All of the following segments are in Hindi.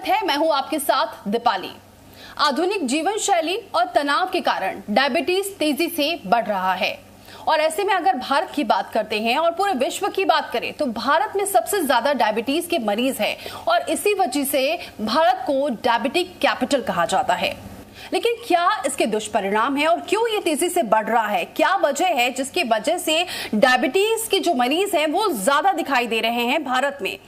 स्वागत है। मैं हूं आपके साथ दीपाली। आधुनिक जीवन शैली और तनाव के कारण डायबिटीज तेजी से बढ़ रहा है और ऐसे में अगर भारत की बात करते हैं और पूरे विश्व की बात करें तो भारत में सबसे ज्यादा डायबिटीज के मरीज हैं और इसी वजह से भारत को डायबिटिक कैपिटल कहा जाता है। लेकिन क्या इसके दुष्परिणाम हैं और क्यों ये तेजी से बढ़ रहा है? क्या वजह है जिसकी वजह से डायबिटीज के जो मरीज हैं वो ज्यादा दिखाई दे रहे हैं भारत में?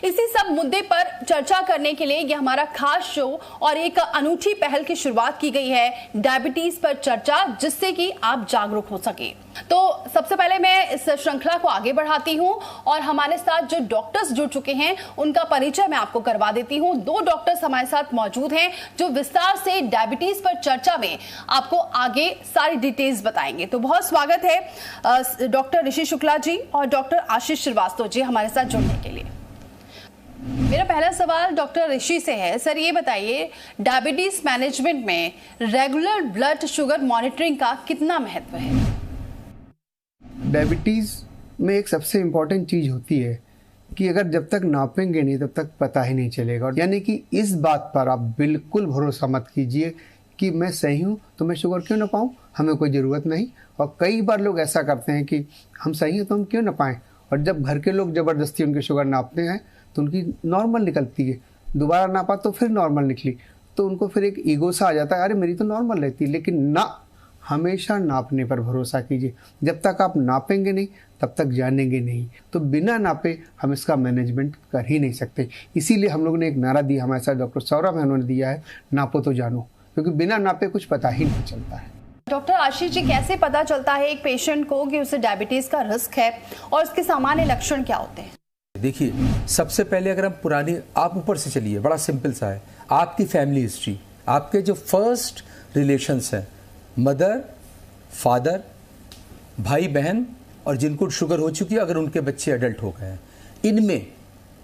इसी सब मुद्दे पर चर्चा करने के लिए ये हमारा खास शो और एक अनूठी पहल की शुरुआत की गई है, डायबिटीज पर चर्चा, जिससे कि आप जागरूक हो सके। तो सबसे पहले मैं इस श्रृंखला को आगे बढ़ाती हूं और हमारे साथ जो डॉक्टर्स जुड़ चुके हैं उनका परिचय मैं आपको करवा देती हूं। 2 डॉक्टर्स हमारे साथ मौजूद हैं जो विस्तार से डायबिटीज पर चर्चा में आपको आगे सारी डिटेल्स बताएंगे। तो बहुत स्वागत है डॉक्टर ऋषि शुक्ला जी और डॉक्टर आशीष श्रीवास्तव जी हमारे साथ जुड़ने के लिए। मेरा पहला सवाल डॉक्टर ऋषि से है। सर, ये बताइए, डायबिटीज मैनेजमेंट में रेगुलर ब्लड शुगर मॉनिटरिंग का कितना महत्व है? डायबिटीज में एक सबसे इम्पॉर्टेंट चीज होती है कि अगर जब तक नापेंगे नहीं तब तक पता ही नहीं चलेगा। यानी कि इस बात पर आप बिल्कुल भरोसा मत कीजिए कि मैं सही हूँ तो मैं शुगर क्यों ना पाऊँ, हमें कोई ज़रूरत नहीं। और कई बार लोग ऐसा करते हैं कि हम सही हैं तो हम क्यों ना पाएँ, और जब घर के लोग ज़बरदस्ती उनकी शुगर नापते हैं तो उनकी नॉर्मल निकलती है, दोबारा नापा तो फिर नॉर्मल निकली, तो उनको फिर एक ईगो सा आ जाता है, अरे मेरी तो नॉर्मल रहती है। लेकिन ना, हमेशा नापने पर भरोसा कीजिए। जब तक आप नापेंगे नहीं तब तक जानेंगे नहीं। तो बिना नापे हम इसका मैनेजमेंट कर ही नहीं सकते। इसीलिए हम लोगों ने एक नारा दिया, हमारे साथ डॉक्टर सौरभ है, उन्होंने दिया है, नापो तो जानो, क्योंकि बिना नापे कुछ पता ही नहीं चलता है। डॉक्टर आशीष जी, कैसे पता चलता है एक पेशेंट को कि उसे डायबिटीज का रिस्क है और उसके सामान्य लक्षण क्या होते हैं? देखिए, सबसे पहले अगर हम पुरानी, आप ऊपर से चलिए, बड़ा सिंपल सा है, आपकी फैमिली हिस्ट्री, आपके जो फर्स्ट रिलेशंस हैं, मदर, फादर, भाई बहन, और जिनको शुगर हो चुकी है, अगर उनके बच्चे एडल्ट हो गए हैं, इनमें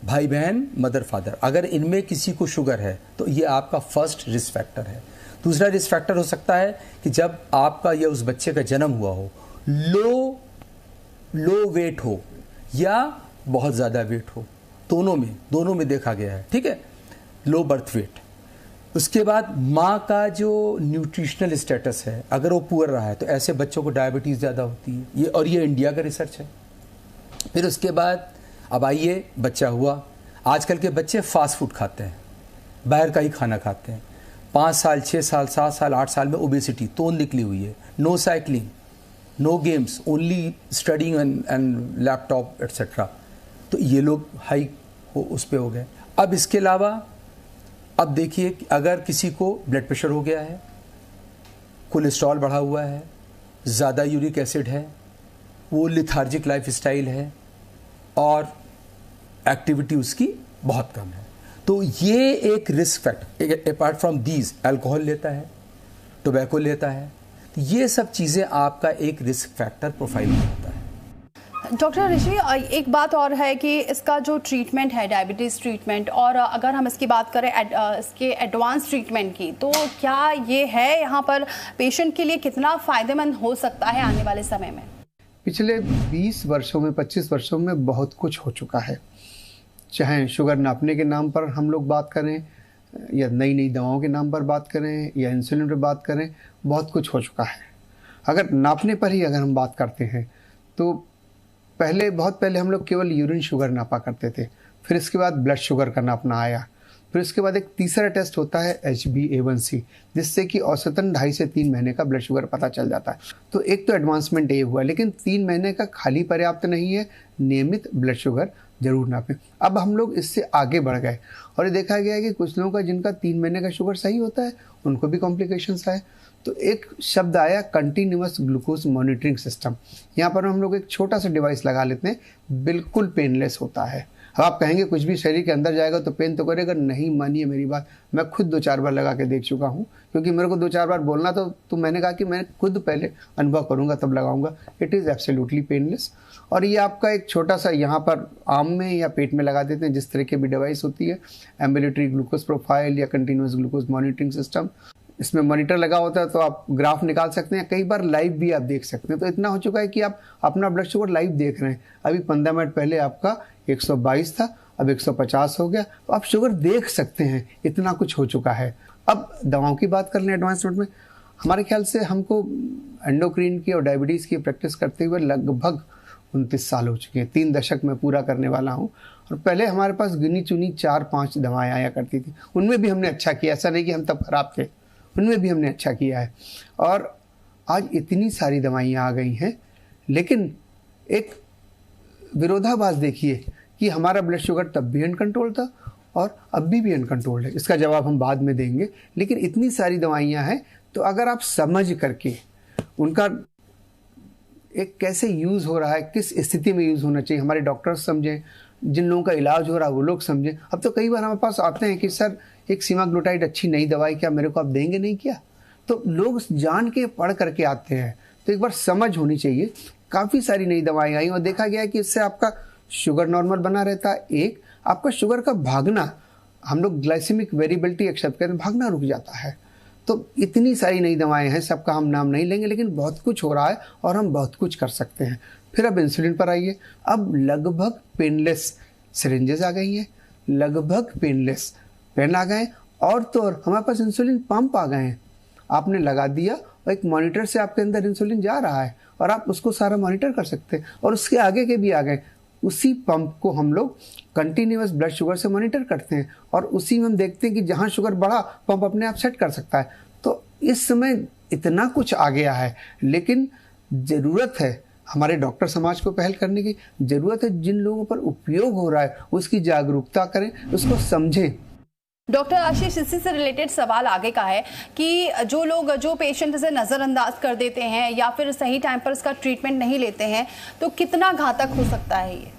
भाई बहन, मदर, फादर, अगर इनमें किसी को शुगर है तो ये आपका फर्स्ट रिस्क फैक्टर है। दूसरा रिस्क फैक्टर हो सकता है कि जब आपका या उस बच्चे का जन्म हुआ हो, लो वेट हो या बहुत ज़्यादा वेट हो, दोनों में देखा गया है, ठीक है, लो बर्थ वेट। उसके बाद माँ का जो न्यूट्रिशनल स्टेटस है, अगर वो पुअर रहा है तो ऐसे बच्चों को डायबिटीज़ ज़्यादा होती है, ये इंडिया का रिसर्च है। फिर उसके बाद अब आइए, बच्चा हुआ, आजकल के बच्चे फास्ट फूड खाते हैं, बाहर का ही खाना खाते हैं, 5 साल, 6 साल, 7 साल, 8 साल में ओबेसिटी तोंद निकली हुई है, no cycling, no games, only studying and laptop etcetera, तो ये लोग हाई उस पे हो गए। अब इसके अलावा अब देखिए, अगर किसी को ब्लड प्रेशर हो गया है, कोलेस्ट्रॉल बढ़ा हुआ है, ज़्यादा यूरिक एसिड है, वो लिथार्जिक लाइफ स्टाइल है और एक्टिविटी उसकी बहुत कम है, तो ये एक risk factor. Apart from these, alcohol लेता है, टोबैको लेता है, तो ये सब चीज़ें आपका एक रिस्क फैक्टर प्रोफाइल में होता है। डॉक्टर ऋषि, एक बात और है कि इसका जो ट्रीटमेंट है, डायबिटीज़ ट्रीटमेंट, और अगर हम इसकी बात करें इसके एडवांस ट्रीटमेंट की, तो क्या ये है यहाँ पर पेशेंट के लिए कितना फ़ायदेमंद हो सकता है आने वाले समय में? पिछले 20 वर्षों में, 25 वर्षों में बहुत कुछ हो चुका है। चाहे शुगर नापने के नाम पर हम लोग बात करें या नई नई दवाओं के नाम पर बात करें या इंसुलिन पर बात करें, बहुत कुछ हो चुका है। अगर नापने पर ही अगर हम बात करते हैं तो बहुत पहले हम लोग केवल यूरिन शुगर नापा करते थे, फिर इसके बाद ब्लड शुगर का नापना आया, फिर उसके बाद एक तीसरा टेस्ट होता है HbA1c, जिससे कि औसतन 2.5 से 3 महीने का ब्लड शुगर पता चल जाता है। तो एक तो एडवांसमेंट ये हुआ, लेकिन 3 महीने का खाली पर्याप्त नहीं है, नियमित ब्लड शुगर जरूर नापें। अब हम लोग इससे आगे बढ़ गए और ये देखा गया है कि कुछ लोगों का जिनका 3 महीने का शुगर सही होता है उनको भी कॉम्प्लिकेशंस आए। तो एक शब्द आया, कंटिन्यूअस ग्लूकोज मॉनिटरिंग सिस्टम। यहाँ पर हम लोग एक छोटा सा डिवाइस लगा लेते हैं, बिल्कुल पेनलेस होता है। अब आप कहेंगे कुछ भी शरीर के अंदर जाएगा तो पेन तो करेगा, नहीं मानिए मेरी बात, मैं खुद 2-4 बार लगा के देख चुका हूँ, क्योंकि मेरे को 2-4 बार बोलना तो मैंने कहा कि मैं खुद पहले अनुभव करूँगा तब लगाऊंगा। It is absolutely painless. और ये आपका एक छोटा सा यहाँ पर आर्म में या पेट में लगा देते हैं, जिस तरह की भी डिवाइस होती है, एम्बुलेटरी ग्लूकोज प्रोफाइल या कंटिन्यूअस ग्लूकोज मॉनिटरिंग सिस्टम। इसमें मॉनिटर लगा होता है तो आप ग्राफ निकाल सकते हैं, कई बार लाइव भी आप देख सकते हैं। तो इतना हो चुका है कि आप अपना ब्लड शुगर लाइव देख रहे हैं। अभी 15 मिनट पहले आपका 122 था अब 150 हो गया, तो आप शुगर देख सकते हैं, इतना कुछ हो चुका है। अब दवाओं की बात कर लें एडवांसमेंट में, हमारे ख्याल से हमको एंडोक्रीन की और डायबिटीज़ की प्रैक्टिस करते हुए लगभग 29 साल हो चुके हैं, 3 दशक में पूरा करने वाला हूँ। और पहले हमारे पास गिनी चुनी 4-5 दवाएं आया करती थी, उनमें भी हमने अच्छा किया, ऐसा नहीं कि हम तब खराब थे, उनमें भी हमने अच्छा किया है। और आज इतनी सारी दवाइयाँ आ गई हैं, लेकिन एक विरोधाभास देखिए कि हमारा ब्लड शुगर तब भी अनकंट्रोल था और अब भी अनकंट्रोल है। इसका जवाब हम बाद में देंगे, लेकिन इतनी सारी दवाइयाँ हैं, तो अगर आप समझ करके उनका एक कैसे यूज़ हो रहा है, किस स्थिति में यूज़ होना चाहिए, हमारे डॉक्टर्स समझें, जिन लोगों का इलाज हो रहा है वो लोग समझें। अब तो कई बार हमारे पास आते हैं कि सर एक सीमाग्लूटाइड अच्छी नई दवाई, क्या मेरे को आप देंगे? नहीं क्या? तो लोग जान के पढ़ करके आते हैं, तो एक बार समझ होनी चाहिए। काफ़ी सारी नई दवाएं आई और देखा गया कि इससे आपका शुगर नॉर्मल बना रहता है, एक आपका शुगर का भागना, हम लोग ग्लाइसेमिक वेरिएबिलिटी एक्सेप्ट करें, भागना रुक जाता है। तो इतनी सारी नई दवाएं हैं, सबका हम नाम नहीं लेंगे, लेकिन बहुत कुछ हो रहा है और हम बहुत कुछ कर सकते हैं। फिर अब इंसुलिन पर आइए, अब लगभग पेनलेस सिरिंजेस आ गई हैं, लगभग पेनलेस पेन आ गए, और तो और हमारे पास इंसुलिन पंप आ गए हैं। आपने लगा दिया और एक मॉनिटर से आपके अंदर इंसुलिन जा रहा है और आप उसको सारा मॉनिटर कर सकते हैं, और उसके आगे के भी आ गए। उसी पंप को हम लोग कंटिन्यूअस ब्लड शुगर से मॉनिटर करते हैं और उसी में हम देखते हैं कि जहाँ शुगर बढ़ा पंप अपने आप सेट कर सकता है। तो इस समय इतना कुछ आ गया है, लेकिन ज़रूरत है हमारे डॉक्टर समाज को पहल करने की। ज़रूरत है जिन लोगों पर उपयोग हो रहा है उसकी जागरूकता करें, उसको समझें। डॉक्टर आशीष, इसी से रिलेटेड सवाल आगे का है कि जो पेशेंट इसे नज़रअंदाज कर देते हैं या फिर सही टाइम पर इसका ट्रीटमेंट नहीं लेते हैं, तो कितना घातक हो सकता है ये?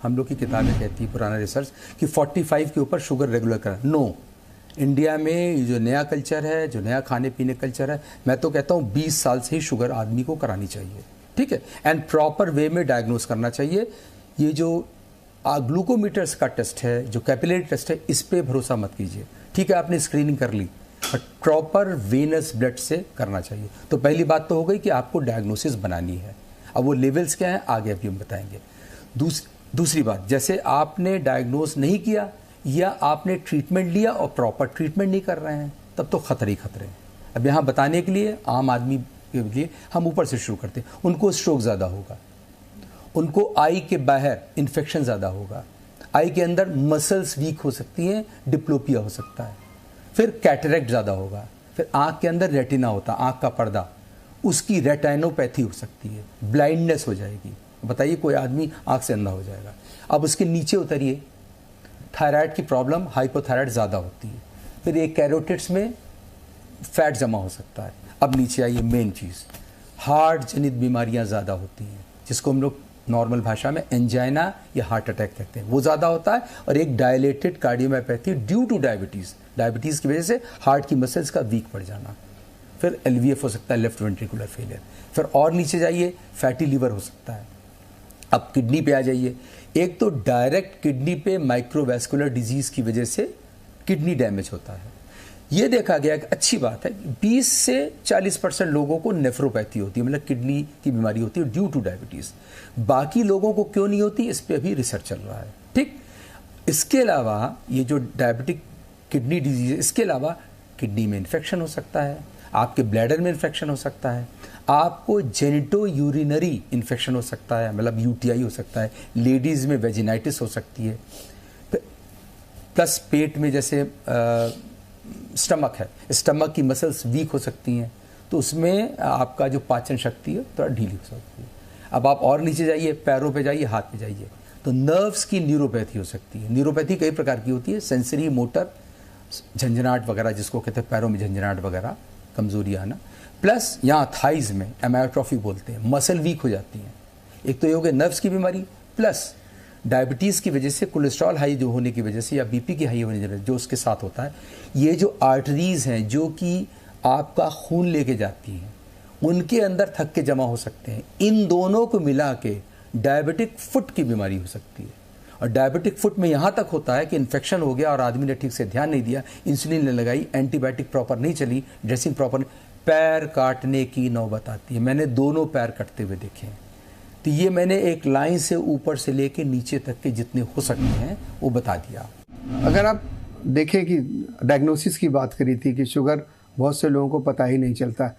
हम लोग की किताबें कहती है, पुराना रिसर्च, कि 45 के ऊपर शुगर रेगुलर करा। नो, इंडिया में जो नया कल्चर है, जो नया खाने पीने कल्चर है, मैं तो कहता हूँ 20 साल से ही शुगर आदमी को करानी चाहिए, ठीक है, एंड प्रॉपर वे में डायग्नोस करना चाहिए। ये जो ग्लूकोमीटर्स का टेस्ट है, जो कैपिलरी टेस्ट है, इस पे भरोसा मत कीजिए। ठीक है, आपने स्क्रीनिंग कर ली, बट प्रॉपर वेनस ब्लड से करना चाहिए। तो पहली बात तो हो गई कि आपको डायग्नोसिस बनानी है। अब वो लेवल्स क्या हैं आगे अभी हम बताएंगे। दूसरी बात, जैसे आपने डायग्नोस नहीं किया या आपने ट्रीटमेंट लिया और प्रॉपर ट्रीटमेंट नहीं कर रहे हैं, तब तो खतरे ही खतरे हैं। अब यहाँ बताने के लिए आम आदमी के लिए हम ऊपर से शुरू करते हैं। उनको स्ट्रोक ज़्यादा होगा, उनको आई के बाहर इन्फेक्शन ज़्यादा होगा, आई के अंदर मसल्स वीक हो सकती हैं, डिप्लोपिया हो सकता है, फिर कैटरेक्ट ज़्यादा होगा, फिर आँख के अंदर रेटिना होता है, आँख का पर्दा, उसकी रेटाइनोपैथी हो सकती है, ब्लाइंडनेस हो जाएगी। बताइए कोई आदमी आँख से अंधा हो जाएगा। अब उसके नीचे उतरिए, थायराइड की प्रॉब्लम, हाइपोथायराइड ज़्यादा होती है, फिर एक कैरोटिड्स में फैट जमा हो सकता है। अब नीचे आइए, मेन चीज़, हार्ट जनित बीमारियाँ ज़्यादा होती हैं, जिसको हम लोग नॉर्मल भाषा में एंजाइना या हार्ट अटैक कहते हैं, वो ज़्यादा होता है। और एक dilated cardiomyopathy due two diabetes, diabetes की वजह से हार्ट की मसल्स का वीक पड़ जाना। फिर एलवीएफ हो सकता है, लेफ्ट वेंट्रिकुलर फेलियर। फिर और नीचे जाइए, फैटी लीवर हो सकता है। अब किडनी पे आ जाइए, एक तो डायरेक्ट किडनी पे माइक्रोवैस्कुलर डिजीज़ की वजह से किडनी डैमेज होता है। ये देखा गया कि अच्छी बात है, 20 से 40% लोगों को नेफ्रोपैथी होती है, मतलब किडनी की बीमारी होती है ड्यू टू डायबिटीज़। बाकी लोगों को क्यों नहीं होती, इस पे अभी रिसर्च चल रहा है, ठीक। इसके अलावा ये जो डायबिटिक किडनी डिजीज है, इसके अलावा किडनी में इन्फेक्शन हो सकता है, आपके ब्लैडर में इन्फेक्शन हो सकता है, आपको जेनिटो यूरिनरी इन्फेक्शन हो सकता है, मतलब यूटीआई हो सकता है, लेडीज़ में वेजिनाइटिस हो सकती है, प्लस पेट में जैसे स्टमक है, स्टमक की मसल्स वीक हो सकती हैं, तो उसमें आपका जो पाचन शक्ति है थोड़ा ढीली हो सकती है। अब आप और नीचे जाइए, पैरों पे जाइए, हाथ पे जाइए, तो नर्व्स की न्यूरोपैथी हो सकती है। न्यूरोपैथी कई प्रकार की होती है, सेंसरी, मोटर, झंझनाहट वगैरह जिसको कहते हैं, पैरों में झंझनाहट वगैरह, कमजोरी आना, प्लस यहाँ थाइज में एमायोट्रॉफी बोलते हैं, मसल वीक हो जाती हैं। एक तो ये हो गया नर्व्स की बीमारी, प्लस डायबिटीज़ की वजह से, कोलेस्ट्रॉल हाई जो होने की वजह से, या बीपी की हाई होने की वजह से जो उसके साथ होता है, ये जो आर्टरीज़ हैं जो कि आपका खून लेके जाती हैं, उनके अंदर थक के जमा हो सकते हैं। इन दोनों को मिला के डायबिटिक फुट की बीमारी हो सकती है। और डायबिटिक फुट में यहाँ तक होता है कि इन्फेक्शन हो गया और आदमी ने ठीक से ध्यान नहीं दिया, इंसुलिन ने लगाई, एंटीबायोटिक प्रॉपर नहीं चली, ड्रेसिंग प्रॉपर नहीं, पैर काटने की नौबत आती है। मैंने दोनों पैर कटते हुए देखे हैं, तो ये मैंने एक लाइन से ऊपर से लेके नीचे तक के जितने हो सकते हैं वो बता दिया। अगर आप देखें कि डायग्नोसिस की बात करी थी कि शुगर बहुत से लोगों को पता ही नहीं चलता।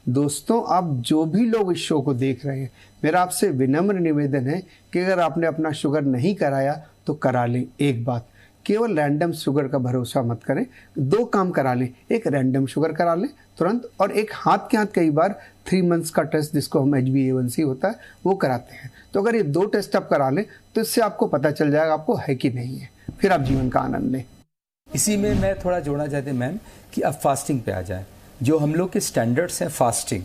दोस्तों, आप जो भी लोग इस शो को देख रहे हैं, मेरा आपसे विनम्र निवेदन है कि अगर आपने अपना शुगर नहीं कराया तो करा लें। एक बात, केवल रैंडम शुगर का भरोसा मत करें। 2 काम करा लें, एक रैंडम शुगर करा लें तुरंत, और एक हाथ के हाथ कई बार 3 मंथ्स का टेस्ट जिसको हम HbA1c होता है वो कराते हैं। तो अगर ये 2 टेस्ट आप करा लें तो इससे आपको पता चल जाएगा आपको है कि नहीं है, फिर आप जीवन का आनंद लें। इसी में मैं थोड़ा जोड़ना चाहते हैं मैम कि अब फास्टिंग पे आ जाए। जो हम लोग के स्टैंडर्ड्स हैं फास्टिंग,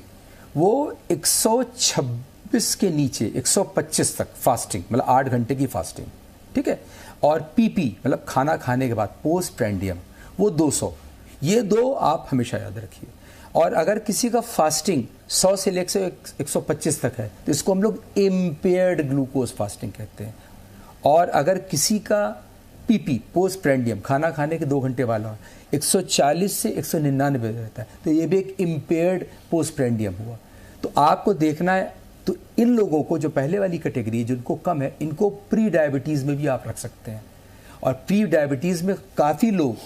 वो 126 के नीचे 125 तक फास्टिंग, मतलब 8 घंटे की फास्टिंग, ठीक है। और PP मतलब खाना खाने के बाद पोस्ट प्रेंडियम वो 200, ये 2 आप हमेशा याद रखिए। और अगर किसी का फास्टिंग 100 से लेकर 125 तक है तो इसको हम लोग इम्पेयर्ड ग्लूकोज फास्टिंग कहते हैं। और अगर किसी का PP पोस्ट प्रेंडियम खाना खाने के 2 घंटे वाला 140 से 199 रहता है तो ये भी एक इम्पेयर्ड पोस्ट प्रेंडियम हुआ। तो आपको देखना है, तो इन लोगों को जो पहले वाली कैटेगरी है जिनको कम है, इनको प्री डायबिटीज़ में भी आप रख सकते हैं। और प्री डायबिटीज़ में काफ़ी लोग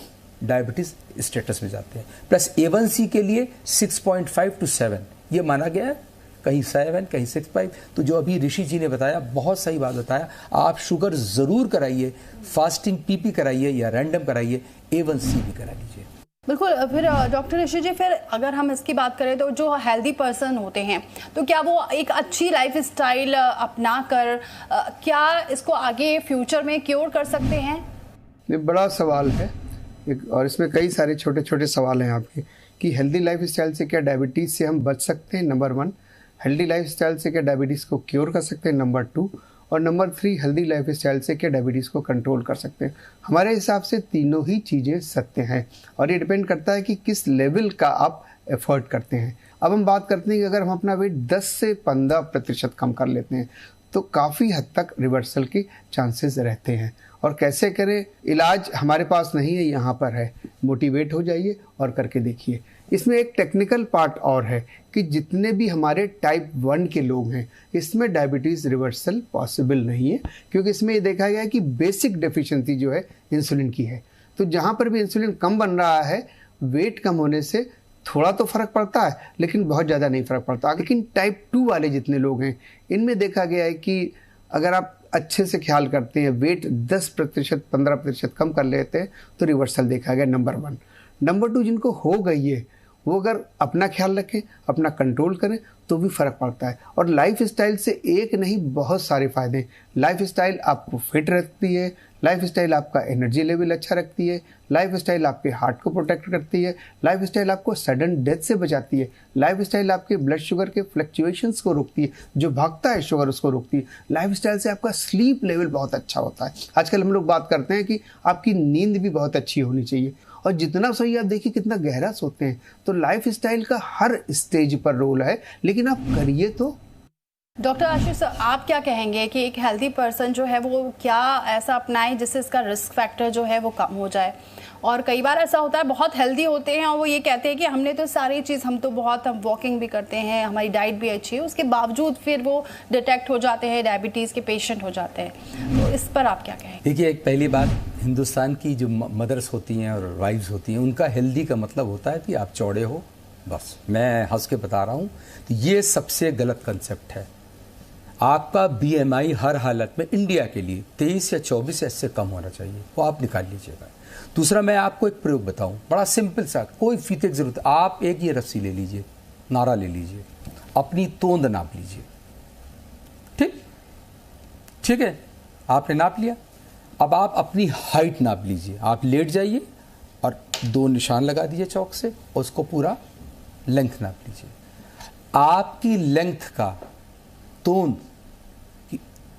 डायबिटीज़ स्टेटस में जाते हैं। प्लस A1C के लिए 6.5 to 7 ये माना गया है, कहीं 7 कहीं 6.5। तो जो अभी ऋषि जी ने बताया, बहुत सही बात बताया। आप शुगर ज़रूर कराइए, फास्टिंग PP कराइए या रैंडम कराइए, A1C भी करा लीजिए। बिल्कुल। फिर डॉक्टर ऋषि जी, फिर अगर हम इसकी बात करें तो जो हेल्दी पर्सन होते हैं तो क्या वो एक अच्छी लाइफ स्टाइल अपना कर क्या इसको आगे फ्यूचर में क्योर कर सकते हैं? ये बड़ा सवाल है और इसमें कई सारे छोटे छोटे सवाल हैं आपके कि हेल्दी लाइफ स्टाइल से क्या डायबिटीज़ से हम बच सकते हैं, नंबर 1। हेल्दी लाइफ स्टाइल से क्या डायबिटीज़ को क्योर कर सकते हैं, नंबर 2। और नंबर 3, हेल्दी लाइफ स्टाइल से क्या डायबिटीज़ को कंट्रोल कर सकते हैं। हमारे हिसाब से तीनों ही चीज़ें सत्य हैं और ये डिपेंड करता है कि किस लेवल का आप एफर्ट करते हैं। अब हम बात करते हैं कि अगर हम अपना वेट 10 से 15% कम कर लेते हैं तो काफ़ी हद तक रिवर्सल के चांसेस रहते हैं। और कैसे करें, इलाज हमारे पास नहीं है, यहाँ पर है। मोटिवेट हो जाइए और करके देखिए। इसमें एक टेक्निकल पार्ट और है कि जितने भी हमारे टाइप 1 के लोग हैं इसमें डायबिटीज़ रिवर्सल पॉसिबल नहीं है, क्योंकि इसमें ये देखा गया है कि बेसिक डेफिशिएंसी जो है इंसुलिन की है। तो जहाँ पर भी इंसुलिन कम बन रहा है, वेट कम होने से थोड़ा तो फ़र्क पड़ता है लेकिन बहुत ज़्यादा नहीं फ़र्क पड़ता। लेकिन टाइप 2 वाले जितने लोग हैं इनमें देखा गया है कि अगर आप अच्छे से ख्याल करते हैं, वेट 10% 15% कम कर लेते हैं तो रिवर्सल देखा गया, नंबर 1। नंबर 2, जिनको हो गई है वो अगर अपना ख्याल रखें, अपना कंट्रोल करें तो भी फ़र्क पड़ता है। और लाइफ स्टाइल से एक नहीं बहुत सारे फ़ायदे हैं। लाइफ स्टाइल आपको फिट रखती है, लाइफ स्टाइल आपका एनर्जी लेवल अच्छा रखती है, लाइफ स्टाइल आपके हार्ट को प्रोटेक्ट करती है, लाइफ स्टाइल आपको सडन डेथ से बचाती है, लाइफ स्टाइल आपके ब्लड शुगर के फ्लक्चुएशंस को रोकती है, जो भागता है शुगर उसको रोकती है। लाइफ स्टाइल से आपका स्लीप लेवल बहुत अच्छा होता है। आजकल हम लोग बात करते हैं कि आपकी नींद भी बहुत अच्छी होनी चाहिए और जितना सही आप देखिए कितना गहरा सोते हैं। तो लाइफ स्टाइल का हर स्टेज पर रोल है, लेकिन आप करिए तो। डॉक्टर आशीष सर, आप क्या कहेंगे कि एक हेल्दी पर्सन जो है वो क्या ऐसा अपनाए जिससे इसका रिस्क फैक्टर जो है वो कम हो जाए? और कई बार ऐसा होता है बहुत हेल्दी होते हैं और वो ये कहते हैं कि हमने तो सारी चीज़, हम वॉकिंग भी करते हैं, हमारी डाइट भी अच्छी है, उसके बावजूद फिर वो डिटेक्ट हो जाते हैं, डायबिटीज़ के पेशेंट हो जाते हैं। तो इस पर आप क्या कहेंगे? देखिए, एक पहली बात, हिंदुस्तान की जो मदर्स होती हैं और वाइफ्स होती हैं उनका हेल्दी का मतलब होता है कि आप चौड़े हो, बस। मैं हंस के बता रहा हूँ, तो ये सबसे गलत कंसेप्ट है। आपका BMI हर हालत में इंडिया के लिए 23 या 24 इससे कम होना चाहिए, वो आप निकाल लीजिएगा। दूसरा, मैं आपको एक प्रयोग बताऊं, बड़ा सिंपल सा, कोई फीते की जरूरत। आप एक ये रस्सी ले लीजिए, नारा ले लीजिए, अपनी तोंद नाप लीजिए, ठीक है, आपने नाप लिया। अब आप अपनी हाइट नाप लीजिए, आप लेट जाइए और 2 निशान लगा दीजिए चौक से और उसको पूरा लेंथ नाप लीजिए। आपकी लेंथ का तोंद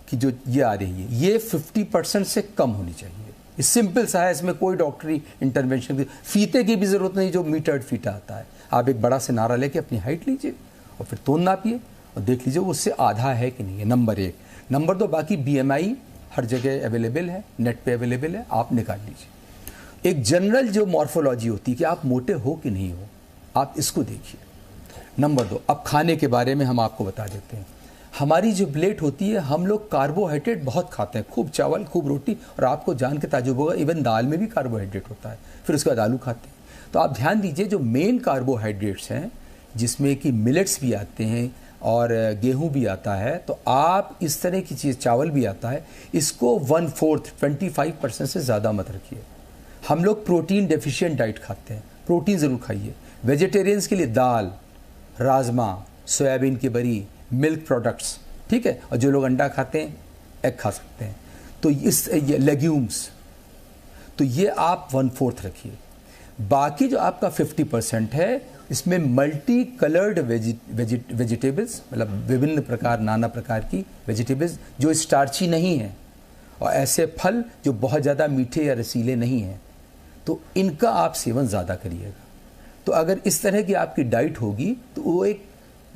की जो ये आ रही है, ये 50% से कम होनी चाहिए। ये सिंपल सा है, इसमें कोई डॉक्टरी इंटरवेंशन की, फीते की भी जरूरत नहीं, जो मीटर्ड फीता आता है। आप एक बड़ा से नारा लेके अपनी हाइट लीजिए और फिर तोंद नापिए और देख लीजिए उससे आधा है कि नहीं है, नंबर 1। नंबर 2, बाकी BMI हर जगह अवेलेबल है, नेट पे अवेलेबल है, आप निकाल लीजिए। एक जनरल जो मॉर्फोलॉजी होती है कि आप मोटे हो कि नहीं हो, आप इसको देखिए। नंबर 2, अब खाने के बारे में हम आपको बता देते हैं। हमारी जो प्लेट होती है, हम लोग कार्बोहाइड्रेट बहुत खाते हैं, खूब चावल, खूब रोटी, और आपको जान के ताज्जुब होगा इवन दाल में भी कार्बोहाइड्रेट होता है, फिर उसके बाद आलू खाते हैं। तो आप ध्यान दीजिए, जो मेन कार्बोहाइड्रेट्स हैं जिसमें कि मिलेट्स भी आते हैं और गेहूं भी आता है, तो आप इस तरह की चीज़, चावल भी आता है, इसको 1/4 25% से ज़्यादा मत रखिए। हम लोग प्रोटीन डेफिशिएंट डाइट खाते हैं, प्रोटीन ज़रूर खाइए। वेजिटेरियंस के लिए दाल, राजमा, सोयाबीन की बरी, मिल्क प्रोडक्ट्स, ठीक है, और जो लोग अंडा खाते हैं एग खा सकते हैं। तो इस लेग्यूम्स, तो ये आप 1/4 रखिए। बाकी जो आपका 50% है, इसमें मल्टी कलर्ड वेजिटेबल्स, मतलब विभिन्न प्रकार, नाना प्रकार की वेजिटेबल्स जो स्टार्ची नहीं है, और ऐसे फल जो बहुत ज़्यादा मीठे या रसीले नहीं हैं, तो इनका आप सेवन ज़्यादा करिएगा। तो अगर इस तरह की आपकी डाइट होगी तो वो एक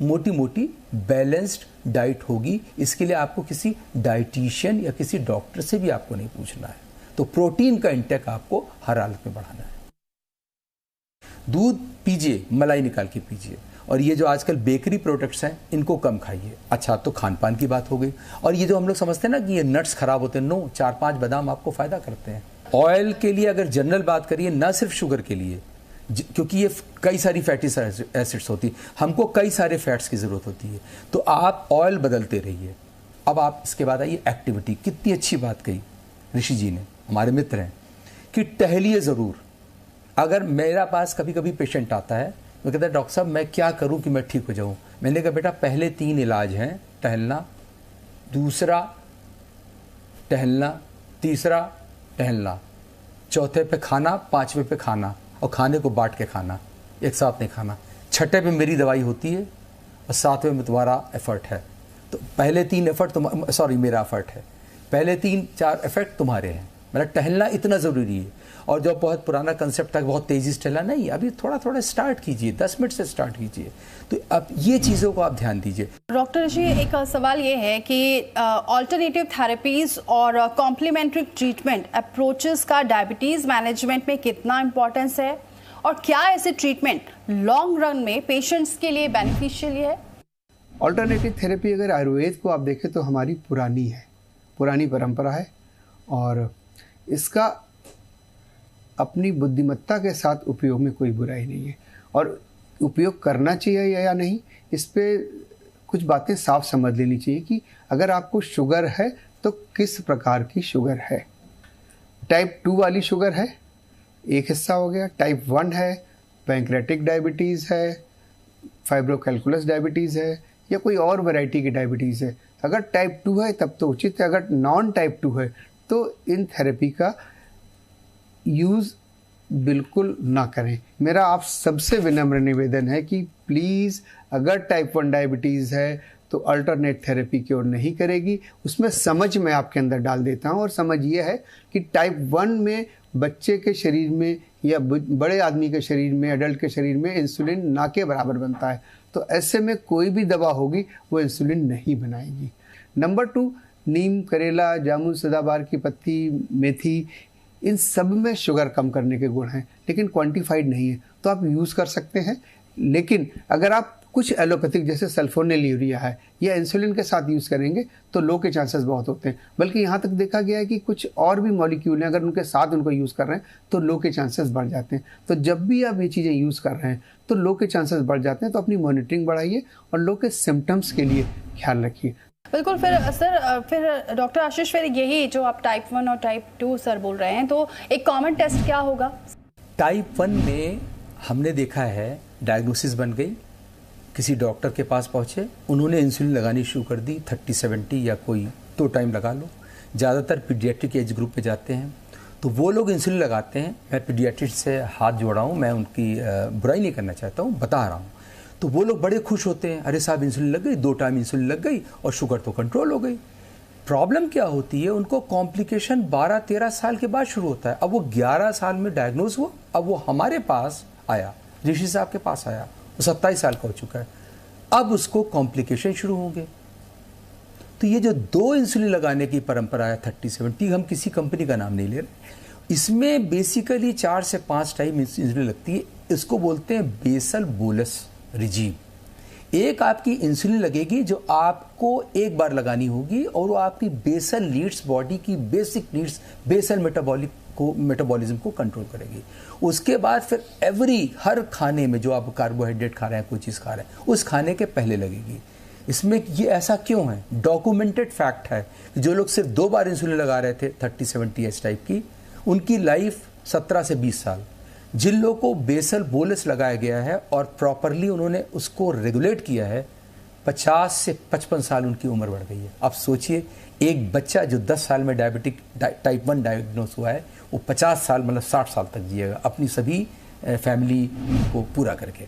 मोटी मोटी बैलेंस्ड डाइट होगी। इसके लिए आपको किसी डाइटिशियन या किसी डॉक्टर से भी आपको नहीं पूछना है। तो प्रोटीन का इंटेक आपको हर हालत में बढ़ाना है। दूध पीजिए, मलाई निकाल के पीजिए, और ये जो आजकल बेकरी प्रोडक्ट्स हैं इनको कम खाइए। अच्छा, तो खान पान की बात हो गई। और ये जो हम लोग समझते हैं ना कि ये नट्स खराब होते हैं, नो, 4-5 बादाम आपको फ़ायदा करते हैं। ऑयल के लिए अगर जनरल बात करिए, ना सिर्फ शुगर के लिए, क्योंकि ये कई सारी फैटी एसिड्स होती, हमको कई सारे फैट्स की ज़रूरत होती है, तो आप ऑयल बदलते रहिए। अब आप इसके बाद आइए एक्टिविटी। कितनी अच्छी बात कही ऋषि जी ने, हमारे मित्र हैं, कि टहलिए ज़रूर। अगर मेरा पास कभी कभी पेशेंट आता है, वो कहता है डॉक्टर साहब मैं क्या करूं कि मैं ठीक हो जाऊं। मैंने कहा बेटा पहले 3 इलाज हैं, टहलना, दूसरा टहलना, तीसरा टहलना, चौथे पे खाना, 5वें पे खाना, और खाने को बांट के खाना, एक साथ नहीं खाना। 6ठे पे मेरी दवाई होती है, और 7वें में तुम्हारा एफर्ट है। तो पहले 3 एफर्ट मेरा एफर्ट है, पहले 3-4 एफर्ट तुम्हारे हैं। मतलब टहलना इतना ज़रूरी है। और जो बहुत पुराना कंसेप्ट था बहुत तेज़ी से टहलना, नहीं, अभी थोड़ा थोड़ा स्टार्ट कीजिए, 10 मिनट से स्टार्ट कीजिए। तो अब ये चीज़ों को आप ध्यान दीजिए। डॉक्टर ऋषि, एक सवाल ये है कि ऑल्टरनेटिव थेरेपीज और कॉम्प्लीमेंट्री ट्रीटमेंट अप्रोचेस का डायबिटीज़ मैनेजमेंट में कितना इंपॉर्टेंस है, और क्या ऐसे ट्रीटमेंट लॉन्ग रन में पेशेंट्स के लिए बेनिफिशियल है? ऑल्टरनेटिव थेरेपी अगर आयुर्वेद को आप देखें तो हमारी पुरानी परंपरा है, और इसका अपनी बुद्धिमत्ता के साथ उपयोग में कोई बुराई नहीं है। और उपयोग करना चाहिए या नहीं, इस पे कुछ बातें साफ समझ लेनी चाहिए कि अगर आपको शुगर है तो किस प्रकार की शुगर है। टाइप 2 वाली शुगर है, एक हिस्सा हो गया। टाइप 1 है, पैंक्रेटिक डायबिटीज़ है, फाइब्रोकैल्कुलस डायबिटीज़ है, या कोई और वैरायटी की डायबिटीज़ है। अगर टाइप 2 है तब तो उचित है, अगर नॉन टाइप 2 है तो इन थेरेपी का यूज़ बिल्कुल ना करें। मेरा आप सबसे विनम्र निवेदन है कि प्लीज़ अगर टाइप 1 डायबिटीज़ है तो अल्टरनेट थेरेपी की ओर नहीं करेगी। उसमें समझ मैं आपके अंदर डाल देता हूँ, और समझ ये है कि टाइप 1 में बच्चे के शरीर में या बड़े आदमी के शरीर में, एडल्ट के शरीर में इंसुलिन ना के बराबर बनता है। तो ऐसे में कोई भी दवा होगी वो इंसुलिन नहीं बनाएगी। नंबर 2, नीम, करेला, जामुन, सदाबहार की पत्ती, मेथी, इन सब में शुगर कम करने के गुण हैं, लेकिन क्वांटिफाइड नहीं है, तो आप यूज़ कर सकते हैं। लेकिन अगर आप कुछ एलोपैथिक जैसे सल्फोनिल यूरिया है या इंसुलिन के साथ यूज़ करेंगे तो लो के चांसेस बहुत होते हैं। बल्कि यहाँ तक देखा गया है कि कुछ और भी मॉलिक्यूल हैं, अगर उनके साथ उनको यूज़ कर रहे हैं तो लो के चांसेस बढ़ जाते हैं। तो जब भी आप ये चीज़ें यूज़ कर रहे हैं तो लो के चांसेस बढ़ जाते हैं, तो अपनी मॉनिटरिंग बढ़ाइए और लो के सिम्टम्स के लिए ख्याल रखिए। बिल्कुल। फिर डॉक्टर आशीष, फिर यही जो आप टाइप 1 और टाइप 2 सर बोल रहे हैं, तो एक कॉमन टेस्ट क्या होगा? टाइप 1 में हमने देखा है डायग्नोसिस बन गई, किसी डॉक्टर के पास पहुँचे, उन्होंने इंसुलिन लगानी शुरू कर दी, 30-70 या कोई 2 टाइम लगा लो। ज़्यादातर पीडियाट्रिक एज ग्रुप पे जाते हैं, तो वो लोग इंसुलिन लगाते हैं। मैं पीडियाट्रिक से हाथ जोड़ा हूँ, मैं उनकी बुराई नहीं करना चाहता हूँ, बता रहा हूँ। तो वो लोग बड़े खुश होते हैं, अरे साहब इंसुलिन लग गई, 2 टाइम इंसुलिन लग गई और शुगर तो कंट्रोल हो गई। प्रॉब्लम क्या होती है, उनको कॉम्प्लिकेशन 12-13 साल के बाद शुरू होता है। अब वो 11 साल में डायग्नोज हुआ, अब वो हमारे पास आया, ऋषि साहब के पास आया, वो 27 साल का हो चुका है, अब उसको कॉम्प्लिकेशन शुरू होंगे। तो ये जो 2 इंसुलिन लगाने की परंपरा है 30-70, हम किसी कंपनी का नाम नहीं ले रहे, इसमें बेसिकली 4 से 5 टाइम इंसुलिन लगती है। इसको बोलते हैं बेसल बोलस रिजीम। एक आपकी इंसुलिन लगेगी जो आपको एक बार लगानी होगी और वो आपकी बेसल नीड्स, बॉडी की बेसिक नीड्स, बेसल मेटाबॉलिज्म को कंट्रोल करेगी। उसके बाद फिर हर खाने में जो आप कार्बोहाइड्रेट खा रहे हैं, कोई चीज़ खा रहे हैं, उस खाने के पहले लगेगी। इसमें ये ऐसा क्यों है? डॉक्यूमेंटेड फैक्ट है कि जो लोग सिर्फ 2 बार इंसुलिन लगा रहे थे 30-70 टाइप की, उनकी लाइफ 17 से 20 साल। जिन लोगों को बेसल बोलस लगाया गया है और प्रॉपरली उन्होंने उसको रेगुलेट किया है, 50 से 55 साल उनकी उम्र बढ़ गई है। अब सोचिए, एक बच्चा जो 10 साल में डायबिटिक टाइप 1 डायग्नोस हुआ है, वो 50 साल मतलब 60 साल तक जिएगा अपनी सभी फैमिली को पूरा करके।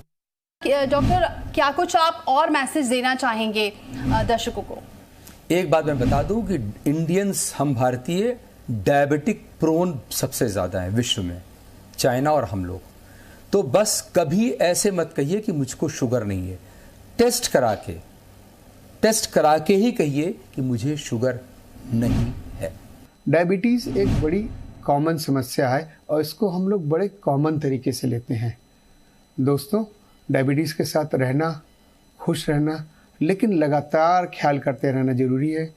डॉक्टर, क्या कुछ आप और मैसेज देना चाहेंगे दर्शकों को? एक बात मैं बता दूं कि इंडियंस, हम भारतीय डायबिटिक प्रोन सबसे ज़्यादा है विश्व में, चाइना और हम लोग। तो बस कभी ऐसे मत कहिए कि मुझको शुगर नहीं है। टेस्ट करा के ही कहिए कि मुझे शुगर नहीं है। डायबिटीज़ एक बड़ी कॉमन समस्या है और इसको हम लोग बड़े कॉमन तरीके से लेते हैं। दोस्तों, डायबिटीज़ के साथ रहना, खुश रहना, लेकिन लगातार ख्याल करते रहना ज़रूरी है।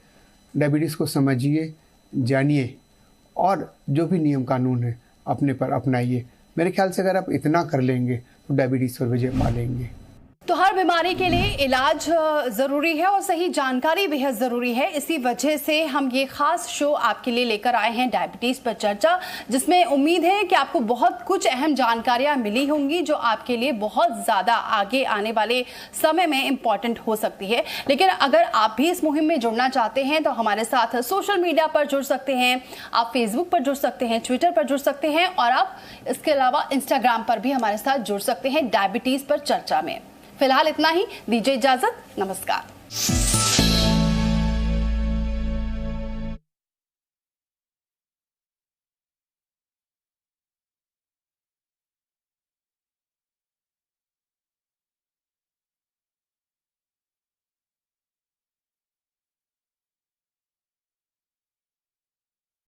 डायबिटीज़ को समझिए, जानिए और जो भी नियम कानून है अपने पर अपनाइए। मेरे ख्याल से अगर आप इतना कर लेंगे तो डायबिटीज़ पर विजय पा लेंगे। तो हर बीमारी के लिए इलाज ज़रूरी है और सही जानकारी बेहद ज़रूरी है। इसी वजह से हम ये खास शो आपके लिए लेकर आए हैं, डायबिटीज़ पर चर्चा, जिसमें उम्मीद है कि आपको बहुत कुछ अहम जानकारियां मिली होंगी जो आपके लिए बहुत ज़्यादा आगे आने वाले समय में इम्पॉर्टेंट हो सकती है। लेकिन अगर आप भी इस मुहिम में जुड़ना चाहते हैं तो हमारे साथ सोशल मीडिया पर जुड़ सकते हैं। आप फेसबुक पर जुड़ सकते हैं, ट्विटर पर जुड़ सकते हैं और आप इसके अलावा इंस्टाग्राम पर भी हमारे साथ जुड़ सकते हैं डायबिटीज़ पर चर्चा में। फिलहाल इतना ही, दीजिए इजाजत, नमस्कार।